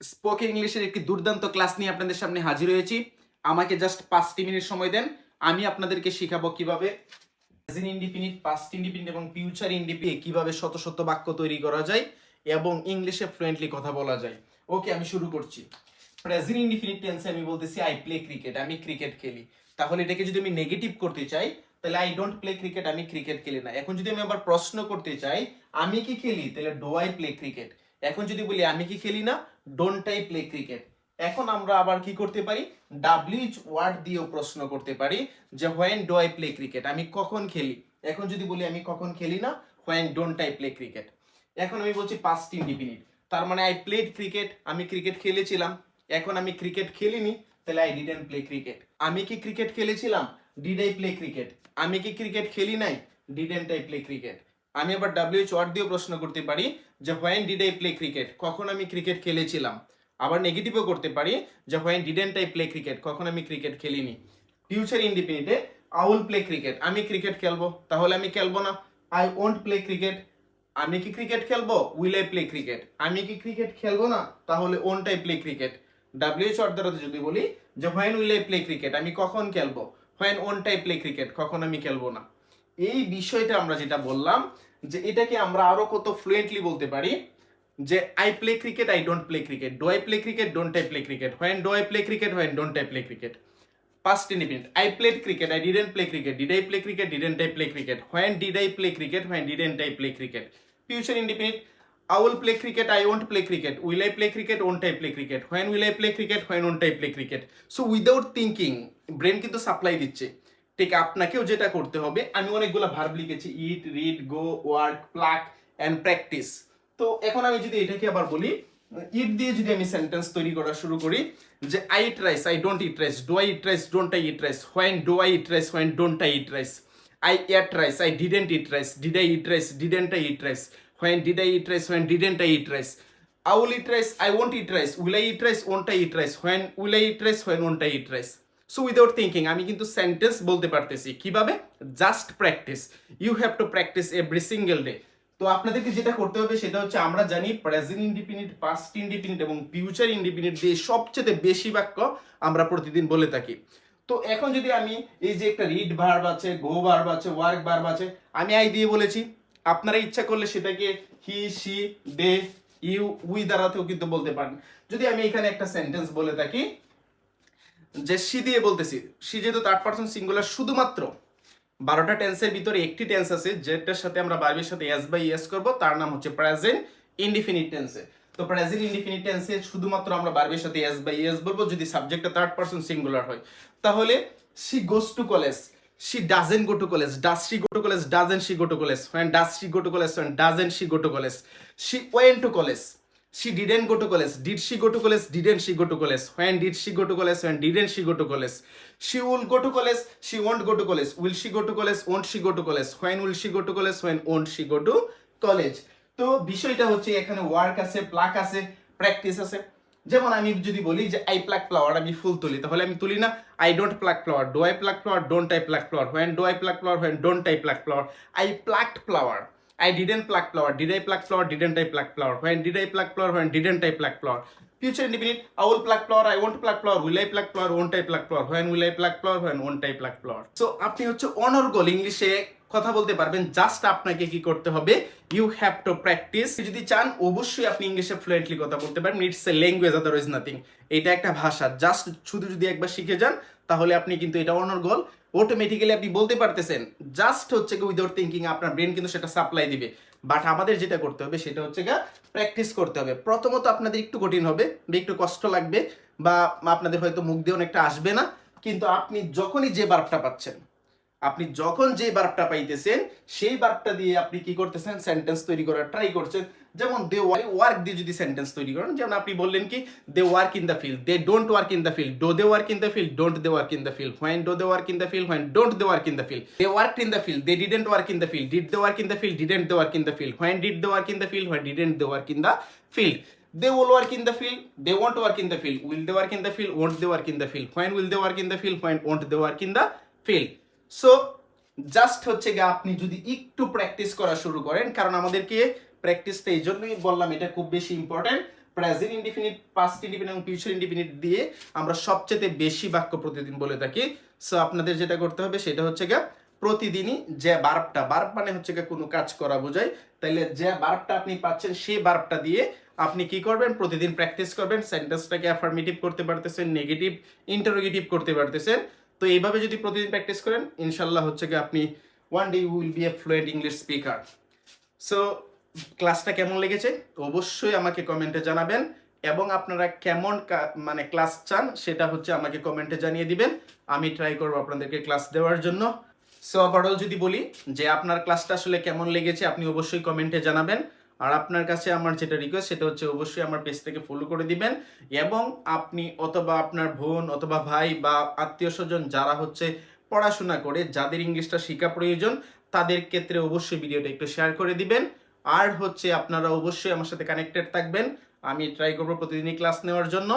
Spoken ইংলিশের একটি দুর্দান্ত ক্লাস নিয়ে আপনাদের সামনে হাজির হয়েছি। আমাকে জাস্ট 5টি মিনিট সময় দেন, আমি আপনাদেরকে শেখাবো কিভাবে প্রেজেন্ট ইনডিফিনিট, পাস্ট ইনডিফিনিট এবং ফিউচার ইনডিফিনিট কিভাবে শত শত বাক্য তৈরি করা যায় এবং ইংলিশে ফ্লুয়েন্টলি কথা বলা যায়। ওকে, আমি শুরু করছি। প্রেজেন্ট ইনডিফিনিট টেন্সে আমি বলতেছি আই প্লে ক্রিকেট, আমি ক্রিকেট খেলি। তাহলে এটাকে যদি আমি নেগেটিভ করতে চাই তাহলে আই ডোন্ট প্লে ক্রিকেট, আমি ক্রিকেট খেলি না। এখন যদি আমি আবার প্রশ্ন করতে চাই আমি কি খেলি, তাহলে ডু আই প্লে ক্রিকেট। এখন যদি বলি আমি কি খেলি না, ডোন্ট আই প্লে ক্রিকেট। এখন আমরা আবার কি করতে পারি, ডাব্লিউএইচ ওয়ার্ড দিয়েও প্রশ্ন করতে পারি যে when do I play cricket, আমি কখন খেলি। এখন যদি বলি আমি কখন খেলি না, when don't I play cricket. এখন আমি বলছি পাস্ট ইনডিফিনিট, তার মানে আই প্লেড ক্রিকেট, আমি ক্রিকেট খেলেছিলাম। এখন আমি ক্রিকেট খেলিনি, তাহলে আই ডিডন্ট প্লে ক্রিকেট। আমি কি ক্রিকেট খেলেছিলাম, ডিড আই প্লে ক্রিকেট। আমি কি ক্রিকেট খেলি নাই, ডিডন্ট আই প্লে ক্রিকেট। আমি আবার ডাব্লিউএইচ ওয়ার্ড দিয়েও প্রশ্ন করতে পারি যে when did I play cricket, কখন আমি ক্রিকেট খেলেছিলাম। আবার নেগেটিভও করতে পারি যে when didn't I play cricket, কখন আমি ক্রিকেট খেলিনি। ফিউচার ইনডিফিনিটে আই উইল প্লে ক্রিকেট, আমি ক্রিকেট খেলবো, তাহলে আমি খেলবো না, আই ওন্ট প্লে ক্রিকেট। আমি কি ক্রিকেট খেলবো, উইল আই প্লে ক্রিকেট। আমি কি ক্রিকেট খেলবো না, তাহলে won't I play cricket. WH word দ্বারা যদি বলি যে when will I play cricket, আমি কখন খেলবো, when won't I play cricket, কখন আমি খেলবো না। এই বিষয়টা আমরা যেটা বললাম যে এটাকে আমরা আরো কত ফ্লুয়েন্টলি বলতে পারি যে I play cricket, I don't play cricket, do I play cricket, don't I play cricket, when do I play cricket, when don't I play cricket. Past indefinite, I played cricket, I didn't play cricket, did I play cricket, didn't I play cricket, when did I play cricket, when didn't I play cricket. Future indefinite, I will play cricket, I won't play cricket, will I play cricket, won't I play cricket, when will I play cricket, when won't I play cricket. So without thinking brain কিন্তু supply দিচ্ছে। ঠিক আপনাকেও যেটা করতে হবে, আমি অনেকগুলো verb লিখেছি, eat, read, go, work, pluck and practice. তো এখন আমি যদি এটাকে আবার বলি, ইট দিয়ে যদি আমি সেন্টেন্স তৈরি করা শুরু করি যে I eat rice, I don't eat rice, do I eat rice, don't I eat rice, when do I eat rice, when don't I eat rice. I ate rice, I didn't eat rice, did I eat rice, didn't I eat rice, when did I eat rice, when didn't I eat rice. I will eat rice, I won't eat rice, will I eat rice, won't I eat rice, when will I eat rice, when won't I eat rice. So without thinking আমি কিন্তু sentence বলতে পারতেছি কিভাবে, just practice. You have to practice every single day. তো আপনাদেরকে যেটা করতে হবে সেটা হচ্ছে, আমরা জানি প্রেজেন্ট ইনডিফিনিট, পাস্ট ইনডিফিনিট এবং ফিউচার ইনডিফিনিট দিয়ে সবচেয়ে বেশি বাক্য আমরা প্রতিদিন বলে থাকি। তো এখন যদি আমি এই যে একটা রিড ভার্ব আছে, গো ভার্ব আছে, ওয়ার্ক ভার্ব আছে, আমি আই দিয়ে বলেছি। আপনারা ইচ্ছা করলে সেটাকে হি, সি, দে, ইউ, উই দ্বারাতেও কিন্তু বলতে পারেন। যদি আমি এখানে একটা সেন্টেন্স বলে থাকি যে সি দিয়ে বলতেছি, সি যেহেতু থার্ড পারসন সিঙ্গুলার, শুধুমাত্র 12টা টেন্সের ভিতরে একটি টেন্স আছে যেটার সাথে আমরা ভার্বের সাথে এস বাই এস করব, তার নাম হচ্ছে প্রেজেন্ট ইনডিফিনিট টেন্সে। তো প্রেজেন্ট ইনডিফিনিট টেন্সে শুধুমাত্র আমরা ভার্বের সাথে এস বাই এস বলবো যদি সাবজেক্টটা থার্ড পারসন সিঙ্গুলার হয়। তাহলে she goes to college, she doesn't go to college, does she go to college, doesn't she go to college, when does she go to college, when doesn't she go to college. She went to college, she didn't go to college, did she go to college, didn't she go to college, when did she go to college, when didn't she go to college. She will go to college, she won't go to college, will she go to college, won't she go to college, when will she go to college, when won't she go to college. তো বিষয়টা হচ্ছে এখানে work আছে, pluck আছে, practice আছে। যেমন আমি যদি বলি যে আই প্লাক ফ্লাওয়ার, আমি ফুল তুলি, তাহলে আমি তুলি না, I don't pluck flower, do I pluck flower, don't I pluck flower, when do I pluck flower, when don't I pluck flower. I plucked flower, I didn't pluck flower, did I pluck flower, didn't I pluck flower, when did I pluck flower, when didn't I pluck flower. Future indefinite, I will pluck flower, I won't pluck flower, will I pluck flower, won't I pluck flower, when will I pluck flower, when won't I pluck flower. So আপনি হচ্ছে অনর্গল ইংলিশে কথা বলতে পারবেন, just আপনাকে কি করতে হবে, ইউ হ্যাভ টু প্র্যাকটিস। যদি চান অবশ্যই আপনি ইংলিশে ফ্লুয়েন্টলি কথা বলতে পারবেন, it's a language, otherwise nothing. এটা একটা ভাষা, জাস্ট শুধু যদি একবার শিখে যান তাহলে আপনি কিন্তু এটা অনর্গল অটোমেটিক্যালি আপনি বলতে পারতেছেন। জাস্ট হচ্ছে কি উইদাউট থিঙ্কিং আপনার ব্রেন কিন্তু সেটা সাপ্লাই দিবে। বাট আমাদের যেটা করতে হবে সেটা হচ্ছে গা প্র্যাকটিস করতে হবে। প্রথমত আপনাদের একটু কঠিন হবে বা একটু কষ্ট লাগবে বা আপনাদের হয়তো মুখ দিয়ে অনেকটা আসবে না, কিন্তু আপনি যখনই যে ভার্বটা পাচ্ছেন, আপনি যখন যে ভার্বটা পাইতেছেন সেই ভার্বটা দিয়ে আপনি কি করতেছেন, সেন্টেন্স তৈরি করার ট্রাই করছেন। যেমন দে ওয়ার্ক দিয়ে যদি সেন্টেন্স তৈরি করেন, যেমন আপনি বললেন কি they work in the field, they don't work in the field, do they work in the field, don't they work in the field, when do they work in the field, when don't they work in the field. They worked in the field, they didn't work in the field, did they work in the field, didn't they work in the field, when did they work in the field, when didn't they work in the field. They will work in the field, they won't work in the field, will they work in the field, won't they work in the field, when will they work in the field, when won't they work in the field. So just হচ্ছে গিয়ে আপনি যদি একটু practice করা শুরু করেন, কারণ আমাদেরকে প্র্যাকটিসটা এই জন্যই বললাম এটা খুব বেশি important, present indefinite, past indefinite এবং ফিউচার ইনডিফিনিট দিয়ে আমরা সবচেয়ে বেশি বাক্য প্রতিদিন বলে থাকি। সো আপনাদের যেটা করতে হবে সেটা হচ্ছে গিয়ে প্রতিদিনই যে বার্বটা, বার্ব মানে হচ্ছে গিয়ে কোনো কাজ করা বোঝায়, তাইলে যে বার্বটা আপনি পাচ্ছেন সেই বার্বটা দিয়ে আপনি কি করবেন, প্রতিদিন প্র্যাকটিস করবেন, সেন্টেন্সটাকে অ্যাফার্মেটিভ করতে পারতেছেন, নেগেটিভ ইন্টারোগেটিভ করতে পারতেছেন। তো এইভাবে যদি প্রতিদিন প্র্যাকটিস করেন ইনশাল্লাহ হচ্ছে গিয়ে আপনি one day you will be a fluent English speaker. So ক্লাসটা কেমন লেগেছে অবশ্যই আমাকে কমেন্টে জানাবেন, এবং আপনারা কেমন মানে ক্লাস চান সেটা হচ্ছে আমাকে কমেন্টে জানিয়ে দিবেন, আমি ট্রাই করবো আপনাদেরকে ক্লাস দেওয়ার জন্য। সো ওভারঅল যদি বলি যে আপনার ক্লাসটা আসলে কেমন লেগেছে আপনি অবশ্যই কমেন্টে জানাবেন। আর আপনার কাছে আমার যেটা রিকোয়েস্ট সেটা হচ্ছে অবশ্যই আমার পেজটাকে ফলো করে দিবেন, এবং আপনি অথবা আপনার বোন অথবা ভাই বা আত্মীয় স্বজন যারা হচ্ছে পড়াশোনা করে, যাদের ইংলিশটা শেখা প্রয়োজন, তাদের ক্ষেত্রে অবশ্যই ভিডিওটা একটু শেয়ার করে দিবেন। আর হচ্ছে আপনারা অবশ্যই আমার সাথে কানেক্টেড থাকবেন, আমি ট্রাই করবো প্রতিদিনই ক্লাস নেওয়ার জন্য।